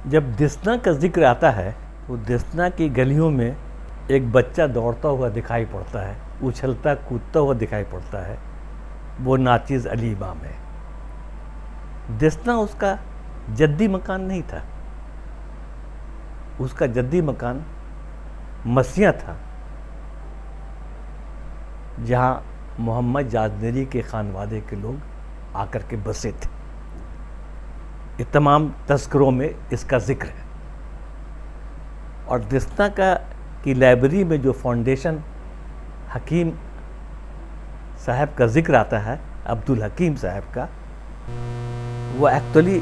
جب دسنا کا ذکر آتا ہے تو دسنا کی گلیوں میں ایک بچہ دوڑتا ہوا دکھائی پڑتا ہے، اچھلتا کودتا ہوا دکھائی پڑتا ہے، وہ ناچیز علی امام ہے۔ دسنا اس کا جدی مکان نہیں تھا، اس کا جدی مکان مسیاں تھا، جہاں محمد جاجنری کے خانوادے کے لوگ آ کر کے بسے تھے۔ یہ تمام تذکروں میں اس کا ذکر ہے۔ اور دسنا کی لائبریری میں جو فاؤنڈیشن حکیم صاحب کا ذکر آتا ہے، عبدالحکیم صاحب کا، وہ ایکچولی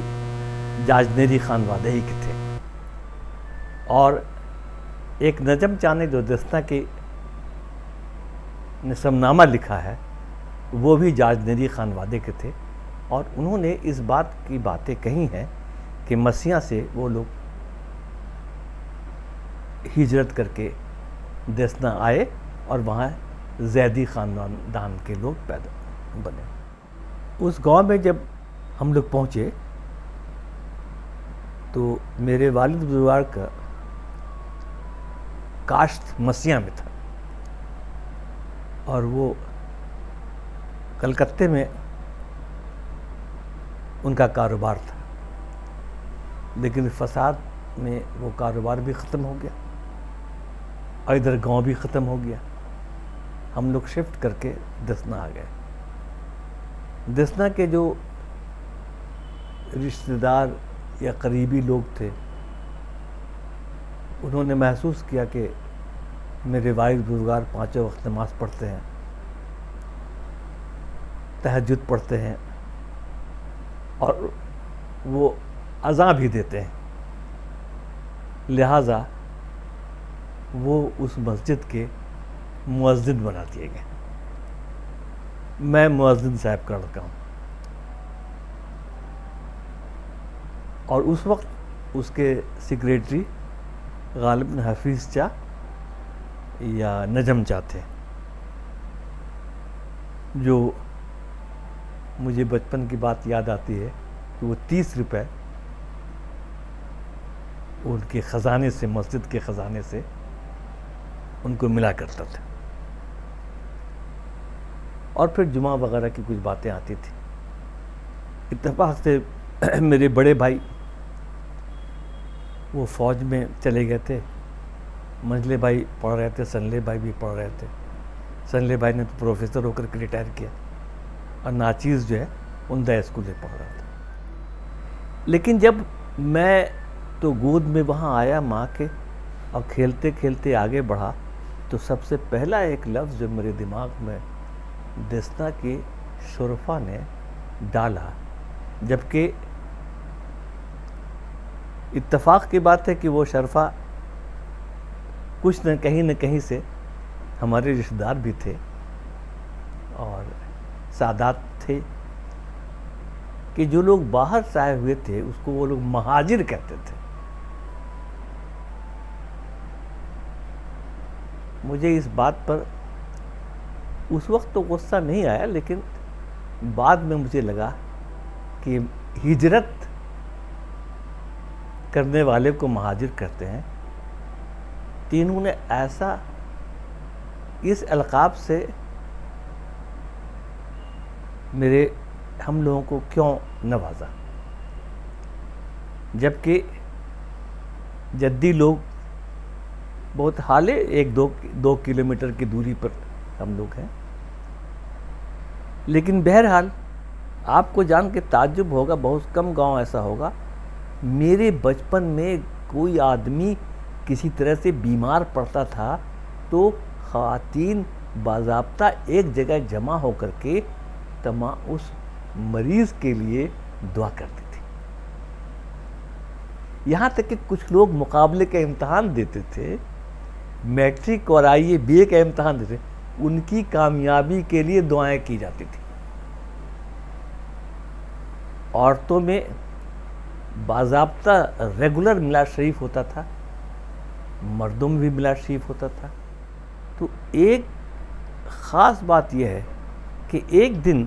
جاجنری خانوادے ہی کے تھے۔ اور ایک نجم چاہ نے جو دسنا کی نسم نامہ لکھا ہے، وہ بھی جاجنری خانوادے کے تھے، اور انہوں نے اس بات کی باتیں کہی ہیں کہ مسیاں سے وہ لوگ ہجرت کر کے دسنا آئے اور وہاں زیدی خاندان کے لوگ پیدا بنے۔ اس گاؤں میں جب ہم لوگ پہنچے تو میرے والد بزرگ کا کاشت مسیاں میں تھا، اور وہ کلکتے میں ان کا کاروبار تھا، لیکن فساد میں وہ کاروبار بھی ختم ہو گیا اور ادھر گاؤں بھی ختم ہو گیا۔ ہم لوگ شفٹ کر کے دسنا آ گئے۔ دسنا کے جو رشتہ دار یا قریبی لوگ تھے، انہوں نے محسوس کیا کہ میرے والد بزرگار پانچوں وقت نماز پڑھتے ہیں، تہجد پڑھتے ہیں، اور وہ اذان بھی دیتے ہیں، لہٰذا وہ اس مسجد کے مؤذن بنا دیے گئے۔ میں مؤذن صاحب کا لڑکا ہوں، اور اس وقت اس کے سیکریٹری غالباً حفیظ چا یا نجم چا تھے، جو مجھے بچپن کی بات یاد آتی ہے کہ وہ 30 روپے ان کے خزانے سے، مسجد کے خزانے سے ان کو ملا کرتا تھا، اور پھر جمعہ وغیرہ کی کچھ باتیں آتی تھیں۔ اتفاق سے میرے بڑے بھائی وہ فوج میں چلے گئے تھے، منجلے بھائی پڑھ رہے تھے، سنلے بھائی بھی پڑھ رہے تھے۔ سنلے بھائی نے تو پروفیسر ہو کر کے ریٹائر کیا، اور ناچیز جو ہے عمدہ اسکول میں پڑھ رہا تھا۔ لیکن جب میں تو گود میں وہاں آیا ماں کے، اور کھیلتے کھیلتے آگے بڑھا، تو سب سے پہلا ایک لفظ جو میرے دماغ میں دسنا کے شرفا نے ڈالا، جبکہ اتفاق کی بات ہے کہ وہ شرفا کچھ نہ کہیں سے ہمارے رشتہ دار بھی تھے اور سادات تھے، کہ جو لوگ باہر سے آئے ہوئے تھے اس کو وہ لوگ مہاجر کہتے تھے۔ مجھے اس بات پر اس وقت تو غصہ نہیں آیا، لیکن بعد میں مجھے لگا کہ ہجرت کرنے والے کو مہاجر کہتے ہیں، تو انہوں نے ایسا اس القاب سے ہم لوگوں کو کیوں نوازا، جبکہ جدی لوگ بہت حالے 1-2 کلومیٹر کی دوری پر ہم لوگ ہیں۔ لیکن بہرحال آپ کو جان کے تعجب ہوگا، بہت کم گاؤں ایسا ہوگا، میرے بچپن میں کوئی آدمی کسی طرح سے بیمار پڑتا تھا تو خواتین باضابطہ ایک جگہ جمع ہو کر کے اس مریض کے لیے دعا کرتی تھی۔ یہاں تک کہ کچھ لوگ مقابلے کا امتحان دیتے تھے، میٹرک اور IABA کا امتحان دیتے، ان کی کامیابی کے لیے دعائیں کی جاتی تھی۔ عورتوں میں باضابطہ ریگولر میلاد شریف ہوتا تھا، مردوں میں بھی میلاد شریف ہوتا تھا۔ تو ایک خاص بات یہ ہے کہ ایک دن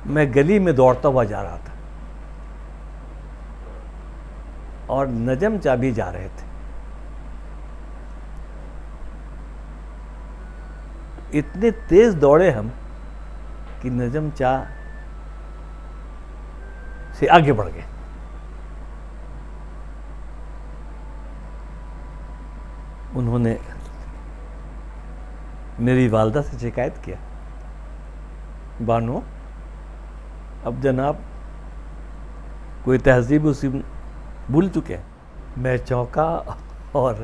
میں گلی میں دوڑتا ہوا جا رہا تھا، اور نجم چا بھی جا رہے تھے. اتنے تیز دوڑے ہم کہ نجم چا سے آگے بڑھ گئے. انہوں نے میری والدہ سے شکایت کیا, بانو اب جناب کوئی تہذیب اصول بھول چکے ہیں. میں چونکا اور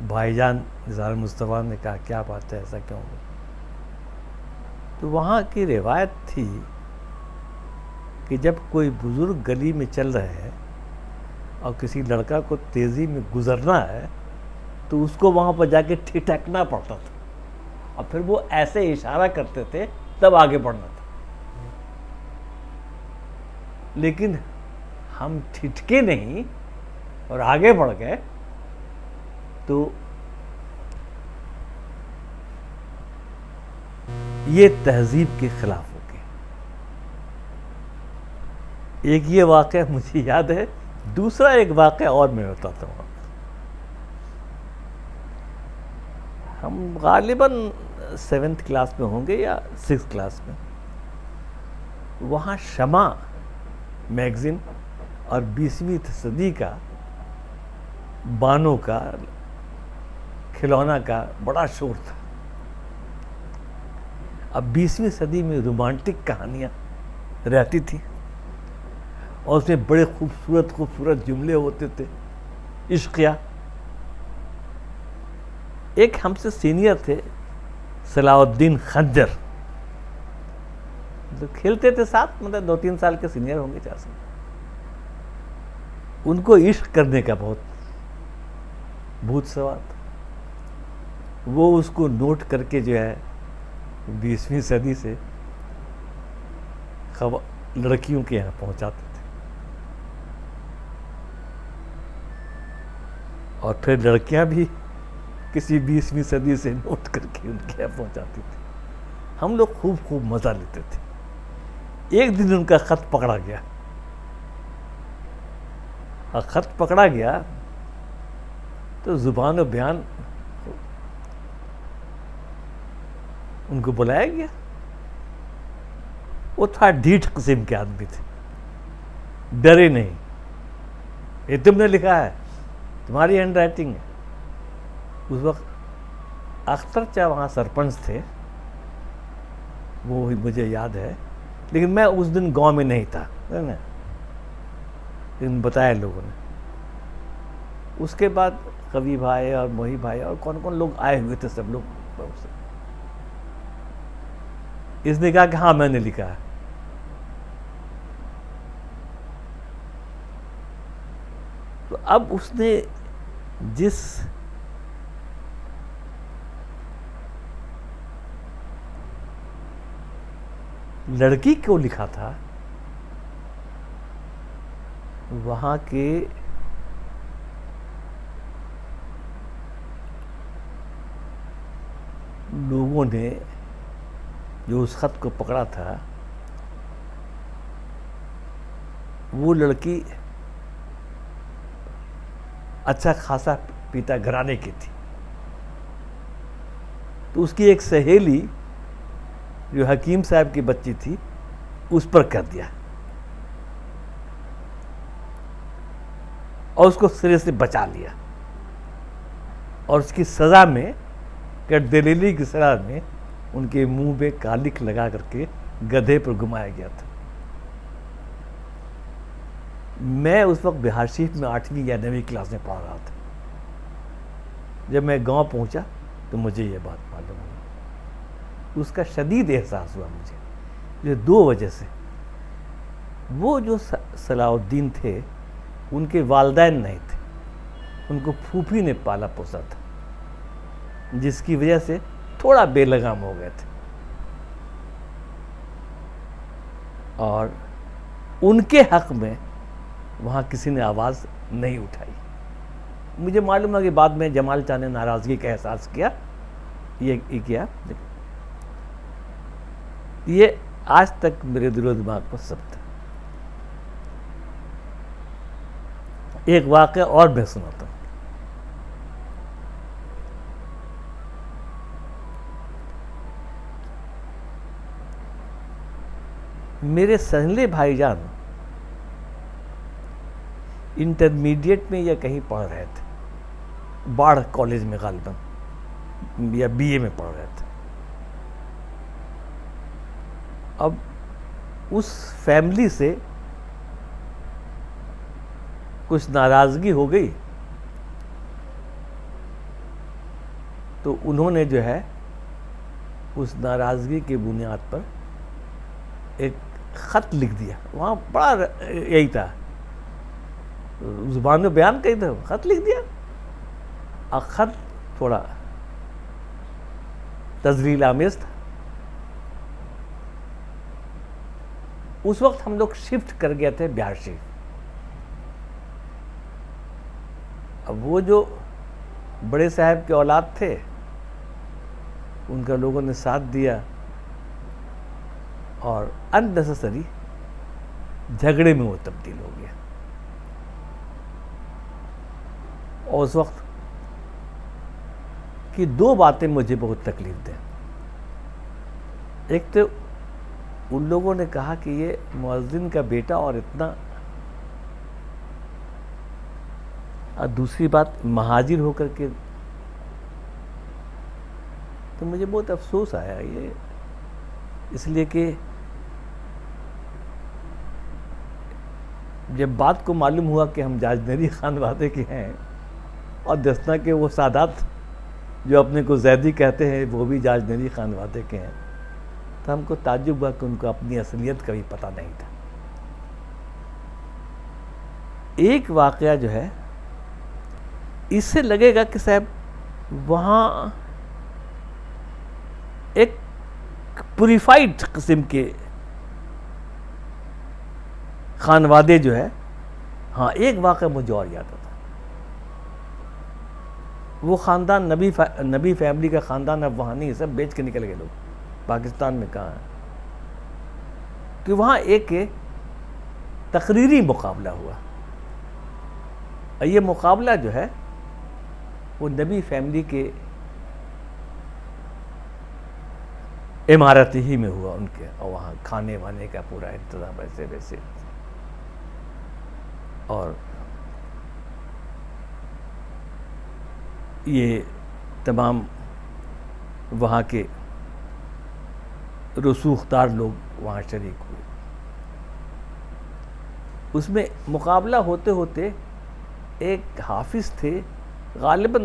بھائی جان نثار مصطفیٰ نے کہا کیا بات ہے, ایسا کیوں ہوا؟ تو وہاں کی روایت تھی کہ جب کوئی بزرگ گلی میں چل رہے ہیں اور کسی لڑکا کو تیزی میں گزرنا ہے تو اس کو وہاں پر جا کے ٹھٹکنا پڑتا تھا, اور پھر وہ ایسے اشارہ کرتے تھے تب آگے بڑھنا تھا. لیکن ہم ٹھٹکے نہیں اور آگے بڑھ گئے تو یہ تہذیب کے خلاف ہو گئے. ایک یہ واقعہ مجھے یاد ہے, دوسرا ایک واقعہ اور میں بتاتا ہوں. ہم غالباً 7th کلاس میں ہوں گے یا 6th کلاس میں. وہاں شمع میگزین اور 20ویں صدی کا بانوں کا کھلونا کا بڑا شور تھا. اب 20ویں صدی میں رومانٹک کہانیاں رہتی تھیں اور اس میں بڑے خوبصورت جملے ہوتے تھے, عشقیہ. ایک ہم سے سینئر تھے صلاح الدین خنجر, جو کھیلتے تھے ساتھ, مطلب 2-3 سال کے سینئر ہوں گے, 4 سال. ان کو عشق کرنے کا بہت بھوت سوار تھا. وہ اس کو نوٹ کر کے جو ہے 20ویں صدی سے لڑکیوں کے یہاں پہنچاتے تھے, اور پھر لڑکیاں بھی کسی 20ویں صدی سے نوٹ کر کے ان کے یہاں پہنچاتی تھی. ہم لوگ خوب مزہ لیتے تھے. ایک دن ان کا خط پکڑا گیا, اور خط پکڑا گیا تو زبان و بیان ان کو بلایا گیا. وہ تھا ڈھیٹ قسم کے آدمی تھے, ڈرے نہیں. یہ تم نے لکھا ہے, تمہاری ہینڈ رائٹنگ ہے. اس وقت اختر چا وہاں سرپنچ تھے, وہ مجھے یاد ہے, لیکن میں اس دن گاؤں میں نہیں تھا, لیکن بتایا لوگوں نے. اس کے بعد کبھی بھائی اور موہی بھائی اور کون لوگ آئے ہوئے تھے, سب لوگ. اس نے کہا کہ ہاں میں نے لکھا ہے. تو اب اس نے جس لڑکی کو لکھا تھا, وہاں کے لوگوں نے جو اس خط کو پکڑا تھا, وہ لڑکی اچھا خاصا پیتا گھرانے کی تھی. تو اس کی ایک سہیلی جو حکیم صاحب کی بچی تھی, اس پر کر دیا, اور اس کو سرے سے بچا لیا. اور اس کی سزا میں, کٹ دلیلی کی سزا میں, ان کے منہ پہ کالک لگا کر کے گدھے پر گھمایا گیا تھا. میں اس وقت بہار شریف میں 8ویں یا 9ویں کلاس میں پڑھ رہا تھا. جب میں گاؤں پہنچا تو مجھے یہ بات معلوم ہوئی. اس کا شدید احساس ہوا مجھے, یہ 2 وجہ سے. وہ جو صلاح الدین تھے, ان کے والدین نہیں تھے, ان کو پھوپھی نے پالا پوسا تھا, جس کی وجہ سے تھوڑا بے لگام ہو گئے تھے. اور ان کے حق میں وہاں کسی نے آواز نہیں اٹھائی. مجھے معلوم ہے کہ بعد میں جمال چاہ نے ناراضگی کا احساس کیا. یہ کیا, یہ آج تک میرے دل و دماغ پر ثبت ہے. ایک واقعہ اور میں سناتا ہوں. میرے سنجلے بھائی جان انٹرمیڈیٹ میں یا کہیں پڑھ رہے تھے, باڑھ کالج میں غالباً, یا بی اے میں پڑھ رہے تھے. اب اس فیملی سے کچھ ناراضگی ہو گئی, تو انہوں نے جو ہے اس ناراضگی کی بنیاد پر ایک خط لکھ دیا. وہاں بڑا یہی تھا, زبان میں بیان کہی تھا, خط لکھ دیا. اور خط تھوڑا تذلیل آمیز تھا. اس وقت ہم لوگ شفٹ کر گئے تھے بہار شریف. اب وہ جو بڑے صاحب کے اولاد تھے, ان کا لوگوں نے ساتھ دیا اور اننیسیسری جھگڑے میں وہ تبدیل ہو گیا. اور اس وقت کی دو باتیں مجھے بہت تکلیف دیں. ایک تو ان لوگوں نے کہا کہ یہ مؤذن کا بیٹا اور اتنا, اور دوسری بات مہاجر ہو کر کے. تو مجھے بہت افسوس آیا یہ, اس لیے کہ جب بات کو معلوم ہوا کہ ہم جاجنری خانوادے کے ہیں اور دسنا کہ وہ سادات جو اپنے کو زیدی کہتے ہیں وہ بھی جاجنری خانوادے کے ہیں, تو ہم کو تعجب ہوا کہ ان کو اپنی اصلیت کا بھی پتہ نہیں تھا. ایک واقعہ جو ہے, اس سے لگے گا کہ صاحب وہاں ایک پوریفائڈ قسم کے خانوادے جو ہے. ہاں ایک واقعہ مجھے اور یاد آتا, وہ خاندان نبی فیملی کا خاندان اب وہاں نہیں, سب بیچ کے نکل گئے لوگ, پاکستان میں کہاں ہے. کہ وہاں ایک تقریری مقابلہ ہوا. یہ مقابلہ جو ہے وہ نبی فیملی کے عمارت ہی میں ہوا ان کے, اور وہاں کھانے وانے کا پورا انتظام ایسے ویسے. اور یہ تمام وہاں کے رسوخدار لوگ وہاں شریک ہوئے. اس میں مقابلہ ہوتے ہوتے ایک حافظ تھے, غالباً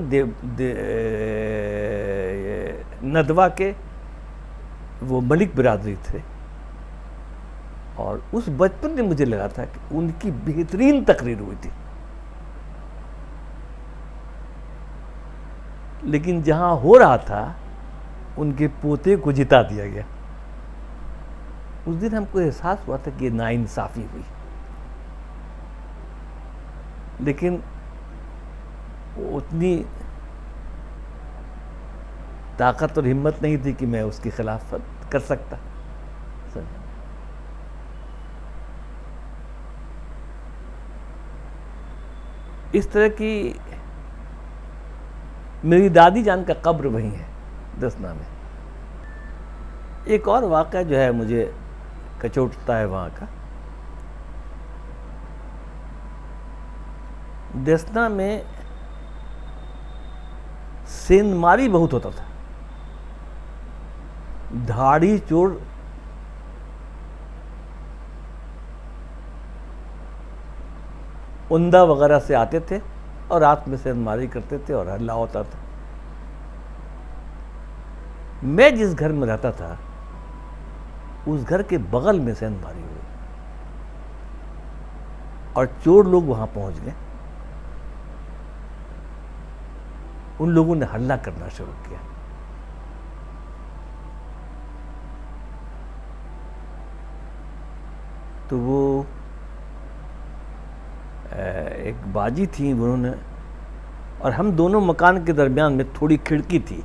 ندوہ کے وہ ملک برادری تھے, اور اس بچپن میں مجھے لگا تھا کہ ان کی بہترین تقریر ہوئی تھی. لیکن جہاں ہو رہا تھا ان کے پوتے کو جتا دیا گیا. اس دن ہم کو احساس ہوا تھا کہ ناانصافی ہوئی, لیکن اتنی طاقت اور ہمت نہیں تھی کہ میں اس کی خلافت کر سکتا. اس طرح کی میری دادی جان کا قبر وہیں ہے دسنا میں. ایک اور واقعہ جو ہے مجھے کچوٹتا ہے وہاں کا. دسنا میں سین ماری بہت ہوتا تھا. دھاڑی چور عمدہ وغیرہ سے آتے تھے اور رات میں سین ماری کرتے تھے اور ہلہ ہوتا تھا. میں جس گھر میں رہتا تھا اس گھر کے بغل میں سین ماری ہوئی اور چور لوگ وہاں پہنچ گئے. ان لوگوں نے ہلہ کرنا شروع کیا. تو وہ ایک باجی تھیں, انہوں نے, اور ہم دونوں مکان کے درمیان میں تھوڑی کھڑکی تھی,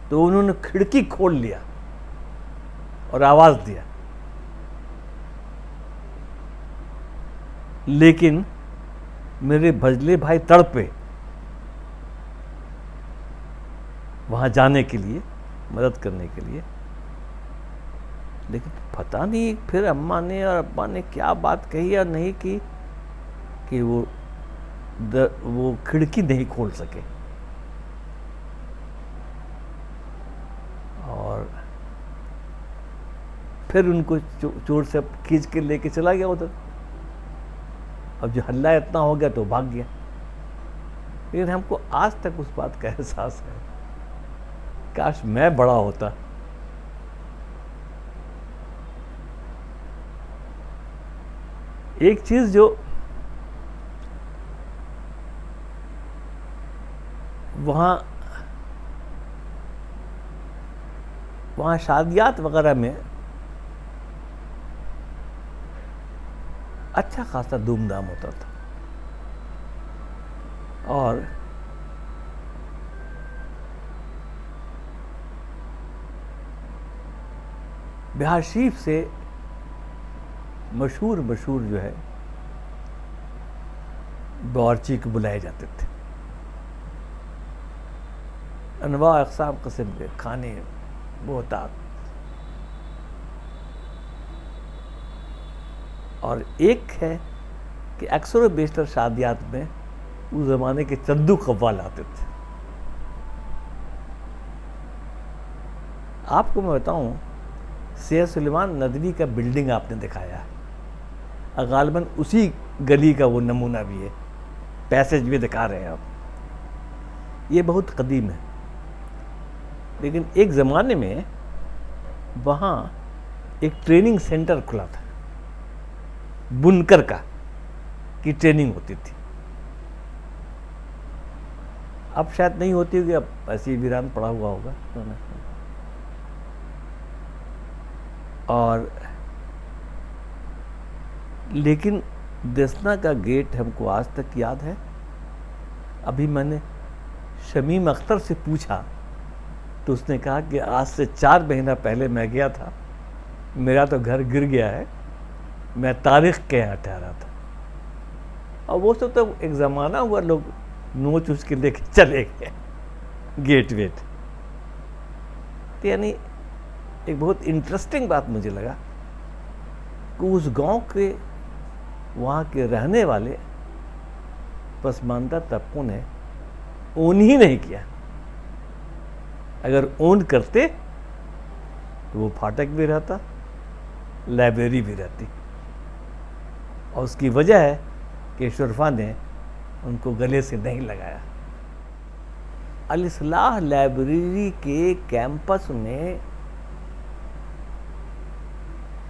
تو انہوں نے کھڑکی کھول لیا اور آواز دیا. لیکن میرے بھجلے بھائی تڑپے وہاں جانے کے لیے، مدد کرنے کے لیے، لیکن پتہ نہیں پھر اماں نے اور ابا نے کیا بات کہی یا نہیں کی کہ وہ کھڑکی نہیں کھول سکے، اور پھر ان کو چور سے کھینچ کے لے کے چلا گیا ادھر. اب جو ہلہ اتنا ہو گیا تو بھاگ گیا. لیکن ہم کو آج تک اس بات کا احساس ہے، کاش میں بڑا ہوتا. ایک چیز جو وہاں شادیات وغیرہ میں اچھا خاصا دھوم دھام ہوتا تھا، اور بہار شریف سے مشہور جو ہے باورچی کو بلائے جاتے تھے. انواع اقسام قسم کے کھانے بہتات. اور ایک ہے کہ اکثر و بیشتر شادیات میں اس زمانے کے چندو قوال آتے تھے. آپ کو میں بتاؤں، سید سلیمان ندوی کا بلڈنگ آپ نے دکھایا ہے، غالباً اسی گلی کا وہ نمونہ بھی ہے، پیسج بھی دکھا رہے ہیں آپ. یہ بہت قدیم ہے، لیکن ایک زمانے میں وہاں ایک ٹریننگ سینٹر کھلا تھا، بنکر کی ٹریننگ ہوتی تھی. اب شاید نہیں ہوتی ہوگی، اب ایسے ہی ویران پڑا ہوا ہوگا. اور لیکن دیسنا کا گیٹ ہم کو آج تک یاد ہے. ابھی میں نے شمیم اختر سے پوچھا تو اس نے کہا کہ آج سے 4 مہینہ پہلے میں گیا تھا، میرا تو گھر گر گیا ہے، میں تاریخ کے یہاں ٹھہرا تھا. اور وہ سب تو ایک زمانہ ہوا، لوگ نوچ اس کے لے کے چلے گئے گیٹ ویٹ. یعنی ایک بہت انٹرسٹنگ بات مجھے لگا کہ اس گاؤں کے وہاں کے رہنے والے پسماندہ طبقوں نے اون ہی نہیں کیا. اگر اون کرتے تو وہ پھاٹک بھی رہتا، لائبریری بھی رہتی. اور اس کی وجہ ہے کہ شرفا نے ان کو گلے سے نہیں لگایا. الاصلاح لائبریری کے کیمپس میں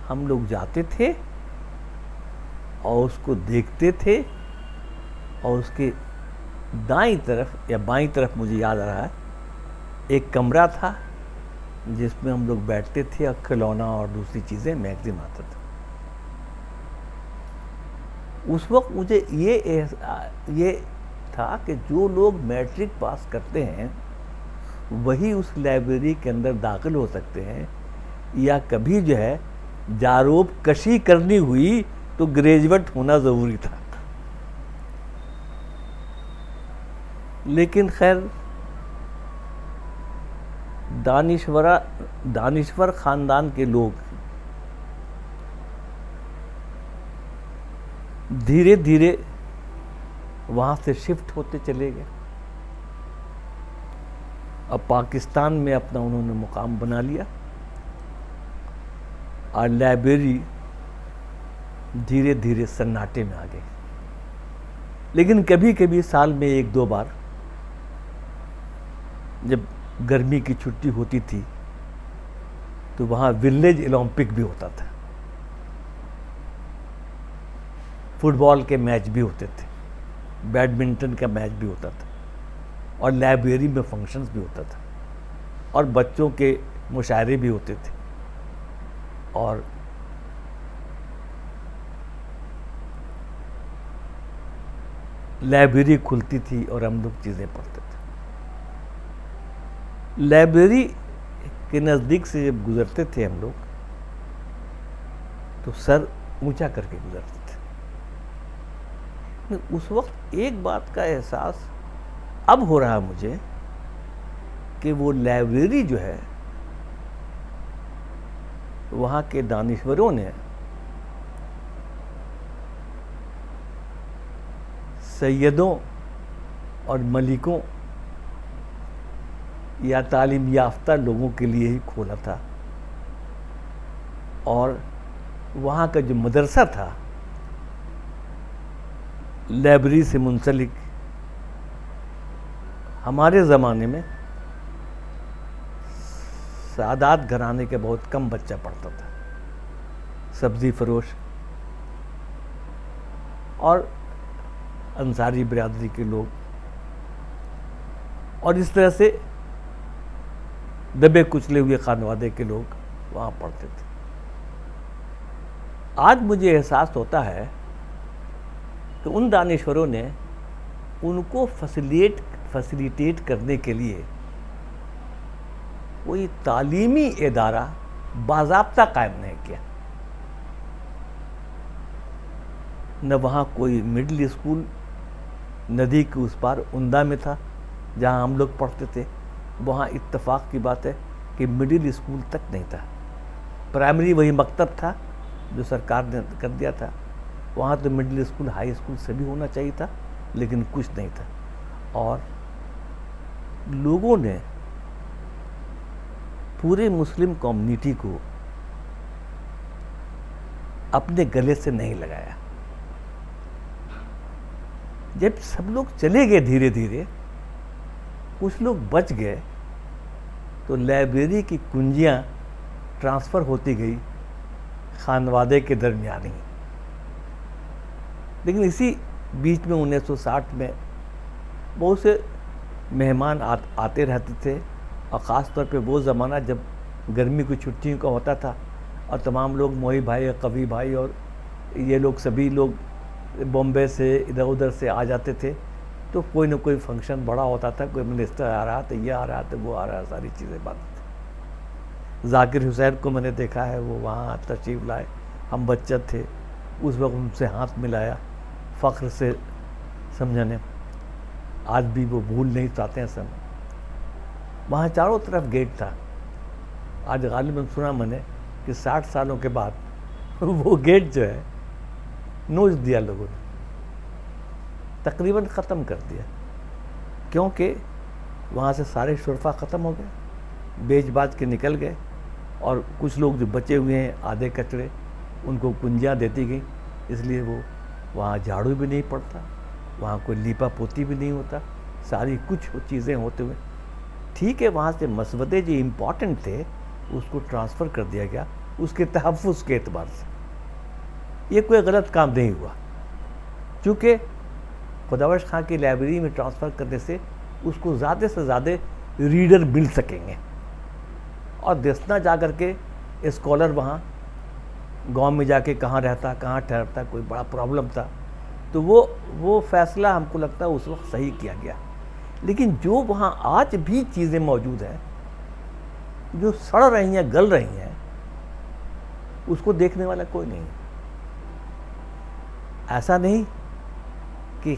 ہم لوگ جاتے تھے اور اس کو دیکھتے تھے، اور اس کے دائیں طرف یا بائیں طرف مجھے یاد آ رہا ہے ایک کمرہ تھا جس میں ہم لوگ بیٹھتے تھے، اور کھلونا اور دوسری چیزیں میگزین آتا تھا. اس وقت مجھے یہ تھا کہ جو لوگ میٹرک پاس کرتے ہیں وہی اس لائبریری کے اندر داخل ہو سکتے ہیں، یا کبھی جو ہے جاروب کشی کرنی ہوئی تو گریجویٹ ہونا ضروری تھا. لیکن خیر دانشور خاندان کے لوگ دھیرے دھیرے وہاں سے شفٹ ہوتے چلے گئے. اب پاکستان میں اپنا انہوں نے مقام بنا لیا، اور لائبریری دھیرے دھیرے سناٹے میں آ گئی. لیکن کبھی کبھی سال میں 1-2 بار جب گرمی کی چھٹی ہوتی تھی تو وہاں ولیج اولمپک بھی ہوتا تھا، فٹ بال کے میچ بھی ہوتے تھے، بیڈمنٹن کا میچ بھی ہوتا تھا، اور لائبریری میں فنکشنز بھی ہوتا تھا، اور بچوں کے مشاعرے بھی ہوتے تھے. اور لائبریری کھلتی تھی اور ہم لوگ چیزیں پڑھتے تھے. لائبریری کے نزدیک سے جب گزرتے تھے ہم لوگ تو سر اونچا کر کے گزرتے تھے. اس وقت ایک بات کا احساس اب ہو رہا ہے مجھے کہ وہ لائبریری جو ہے وہاں کے دانشوروں نے سیدوں اور ملکوں یا تعلیم یافتہ لوگوں کے لیے ہی کھولا تھا، اور وہاں کا جو مدرسہ تھا لائبریری سے منسلک، ہمارے زمانے میں سادات گھرانے کے بہت کم بچہ پڑھتا تھا، سبزی فروش اور انصاری برادری کے لوگ، اور اس طرح سے دبے کچلے ہوئے خانوادے کے لوگ وہاں پڑھتے تھے۔ آج مجھے احساس ہوتا ہے کہ ان دانشوروں نے ان کو فیسیلیٹیٹ کرنے کے لیے کوئی تعلیمی ادارہ باضابطہ قائم نہیں کیا۔ نہ وہاں کوئی مڈل اسکول ندی کے اس پار اندھا میں تھا جہاں ہم لوگ پڑھتے تھے، وہاں اتفاق کی بات ہے کہ مڈل اسکول تک نہیں تھا۔ پرائمری وہی مکتب تھا جو سرکار نے کر دیا تھا، وہاں تو مڈل اسکول ہائی اسکول سبھی ہونا چاہیے تھا، لیکن کچھ نہیں تھا۔ اور لوگوں نے پورے مسلم کمیونٹی کو اپنے گلے سے نہیں لگایا۔ جب سب لوگ چلے گئے دھیرے دھیرے، کچھ لوگ بچ گئے، تو لائبریری کی کنجیاں ٹرانسفر ہوتی گئی خانوادے کے درمیان ہی۔ لیکن اسی بیچ میں 1960 میں بہت سے مہمان آتے رہتے تھے، اور خاص طور پہ وہ زمانہ جب گرمی کی چھٹیوں کا ہوتا تھا اور تمام لوگ موئی بھائی، قوی بھائی اور یہ لوگ سبھی لوگ بامبے سے ادھر ادھر سے آ جاتے تھے، تو کوئی نہ کوئی فنکشن بڑا ہوتا تھا، کوئی منسٹر آ رہا تھا، یہ آ رہا تھا، وہ آ رہا، ساری چیزیں بات تھی۔ ذاکر حسین کو میں نے دیکھا ہے، وہ وہاں تشریف لائے، ہم بچہ تھے، اس وقت ان سے ہاتھ ملایا فخر سے، سمجھنے آج بھی وہ بھول نہیں پاتے ہیں سب۔ وہاں چاروں طرف گیٹ تھا۔ آج غالباً سنا میں نے کہ 60 سالوں کے بعد وہ گیٹ جو ہے نوچ دیا لوگوں نے، تقریباً ختم کر دیا، کیونکہ وہاں سے سارے شرفا ختم ہو گئے، بیچ باچ کے نکل گئے، اور کچھ لوگ جو بچے ہوئے ہیں آدھے کچڑے، ان کو کنجیاں دیتی گئیں، اس لیے وہ وہاں جھاڑو بھی نہیں پڑتا، وہاں کوئی لیپا پوتی بھی نہیں ہوتا، ساری کچھ چیزیں ہوتے ہوئے ٹھیک ہے وہاں سے مسودے جو امپورٹنٹ تھے اس کو ٹرانسفر کر دیا گیا اس کے تحفظ کے اعتبار سے۔ یہ کوئی غلط کام نہیں ہوا، چونکہ خداوش خان کی لائبریری میں ٹرانسفر کرنے سے اس کو زیادہ سے زیادہ ریڈر مل سکیں گے، اور دسنا جا کر کے اسکالر وہاں گاؤں میں جا کے کہاں رہتا، کہاں ٹھہرتا، کوئی بڑا پرابلم تھا، تو وہ فیصلہ ہم کو لگتا ہے اس وقت صحیح کیا گیا۔ لیکن جو وہاں آج بھی چیزیں موجود ہیں جو سڑ رہی ہیں، گل رہی ہیں، اس کو دیکھنے والا کوئی نہیں۔ ایسا نہیں کہ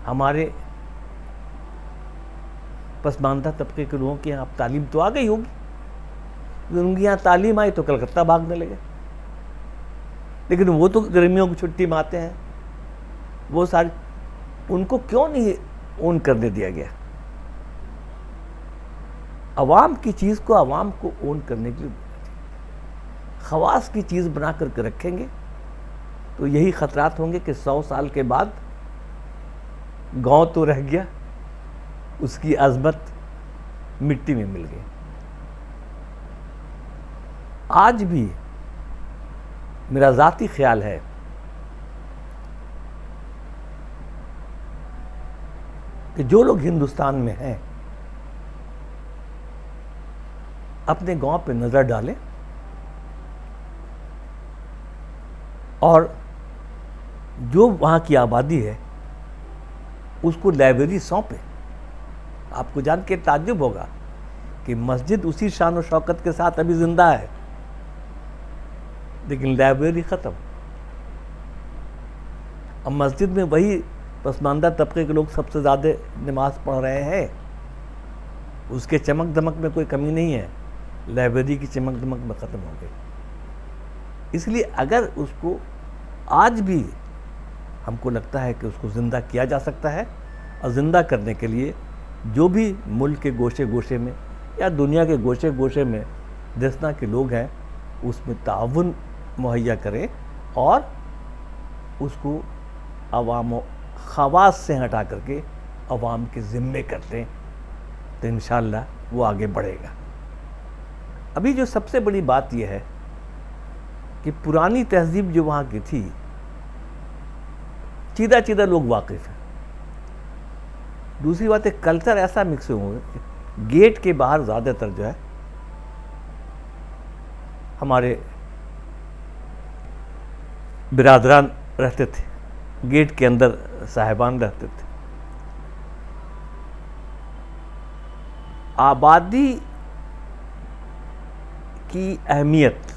ہمارے پسماندہ طبقے کے لوگوں کے یہاں اب تعلیم تو آ گئی ہوگی، ان کے یہاں تعلیم آئی تو کلکتہ بھاگنے لگے، لیکن وہ تو گرمیوں کی چھٹی میں آتے ہیں، وہ سارے ان کو کیوں نہیں اون کرنے دیا گیا؟ عوام کی چیز کو عوام کو اون کرنے کے لیے خواص کی چیز بنا کر کے رکھیں گے تو یہی خطرات ہوں گے کہ 100 سال کے بعد گاؤں تو رہ گیا، اس کی عظمت مٹی میں مل گئی۔ آج بھی میرا ذاتی خیال ہے کہ جو لوگ ہندوستان میں ہیں اپنے گاؤں پہ نظر ڈالیں اور جو وہاں کی آبادی ہے اس کو لائبریری سونپے۔ آپ کو جان کے تعجب ہوگا کہ مسجد اسی شان و شوکت کے ساتھ ابھی زندہ ہے، لیکن لائبریری ختم۔ اب مسجد میں وہی پسماندہ طبقے کے لوگ سب سے زیادہ نماز پڑھ رہے ہیں، اس کے چمک دمک میں کوئی کمی نہیں ہے، لائبریری کی چمک دمک میں ختم ہو گئی. اس لیے اگر اس کو آج بھی ہم کو لگتا ہے کہ اس کو زندہ کیا جا سکتا ہے، اور زندہ کرنے کے لیے جو بھی ملک کے گوشے گوشے میں یا دنیا کے گوشے گوشے میں دسنا کے لوگ ہیں اس میں تعاون مہیا کریں اور اس کو عوام و خواص سے ہٹا کر کے عوام کے ذمے کرتے تو انشاءاللہ وہ آگے بڑھے گا. ابھی جو سب سے بڑی بات یہ ہے کہ پرانی تہذیب جو وہاں کی تھی، چیدہ چیدہ لوگ واقف ہیں. دوسری بات ہے کلچر ایسا مکس ہوئے کہ گیٹ کے باہر زیادہ تر جو ہے ہمارے برادران رہتے تھے، گیٹ کے اندر صاحبان رہتے تھے. آبادی کی اہمیت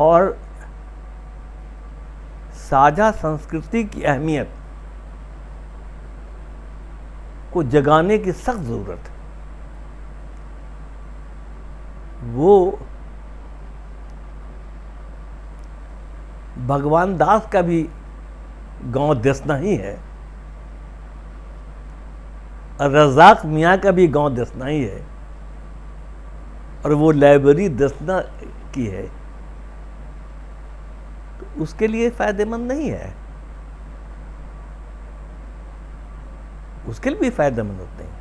اور ساجھا سنسکرتی کی اہمیت کو جگانے کی سخت ضرورت ہے. وہ بھگوان داس کا بھی گاؤں دسنا ہی ہے، اور رزاق میاں کا بھی گاؤں دسنا ہی ہے، اور وہ لائبریری دسنا کی ہے. تو اس کے لیے فائدہ مند نہیں ہے، اس کے لیے بھی فائدہ مند ہوتے ہیں.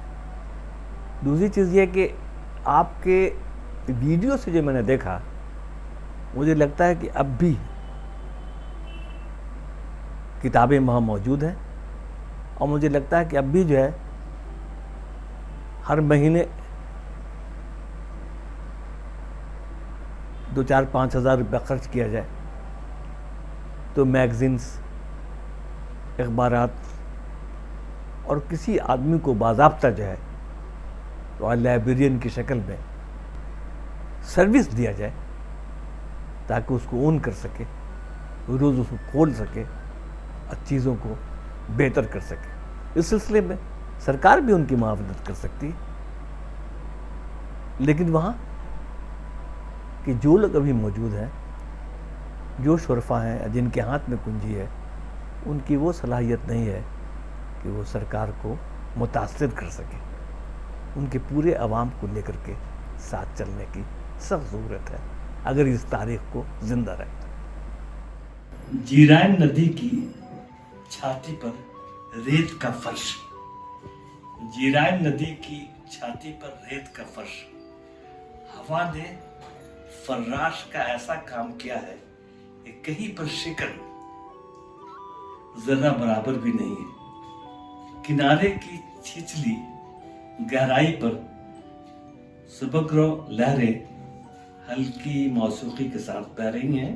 دوسری چیز یہ کہ آپ کے ویڈیو سے جو میں نے دیکھا مجھے لگتا ہے کہ اب بھی کتابیں وہاں موجود ہیں، اور مجھے لگتا ہے کہ اب بھی جو ہے ہر مہینے 2-4-5 ہزار روپیہ خرچ کیا جائے تو میگزینس، اخبارات اور کسی آدمی کو باضابطہ جو ہے تو لائبریرین کی شکل میں سروس دیا جائے تاکہ اس کو اون کر سکے، روز اس کو کھول سکے اور چیزوں کو بہتر کر سکے. اس سلسلے میں سرکار بھی ان کی معاونت کر سکتی ہے. لیکن وہاں کہ جو لوگ ابھی موجود ہیں، جو شرفا ہیں، جن کے ہاتھ میں کنجی ہے، ان کی وہ صلاحیت نہیں ہے کہ وہ سرکار کو متاثر کر سکے. ان کے پورے عوام کو لے کر کے ساتھ چلنے کی سخت ضرورت ہے اگر اس تاریخ کو زندہ رکھنا. جیران ندی کی چھاتی پر ریت کا فرش، جیران ندی کی چھاتی پر ریت کا فرش، ہوا نے فراش کا ایسا کام کیا ہے کہ کہیں پر شکن ذرہ برابر بھی نہیں ہے. کنارے کی چھچلی گہرائی پر سبکرو لہریں ہلکی موسیقی کے ساتھ بہ رہی ہیں.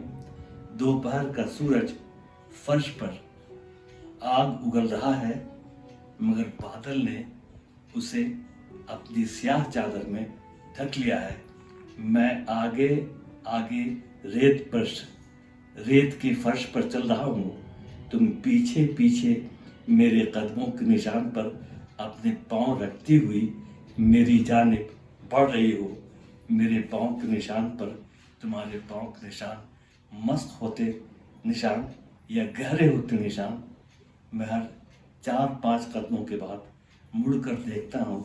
دوپہر کا سورج فرش پر آگ اگل رہا ہے، مگر بادل نے اسے اپنی سیاہ چادر میں ڈھک لیا ہے. میں آگے آگے ریت کے فرش پر چل رہا ہوں، تم پیچھے پیچھے میرے قدموں کے نشان پر اپنے پاؤں رکھتی ہوئی میری جانب بڑھ رہی ہو. میرے پاؤں کے نشان پر تمہارے پاؤں کے نشان مست ہوتے نشان یا گہرے ہوتے نشان. میں ہر 4-5 قدموں کے بعد مڑ کر دیکھتا ہوں،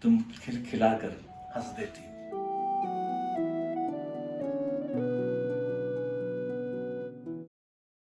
تم کھلکھلا کر ہنس دیتی ہو.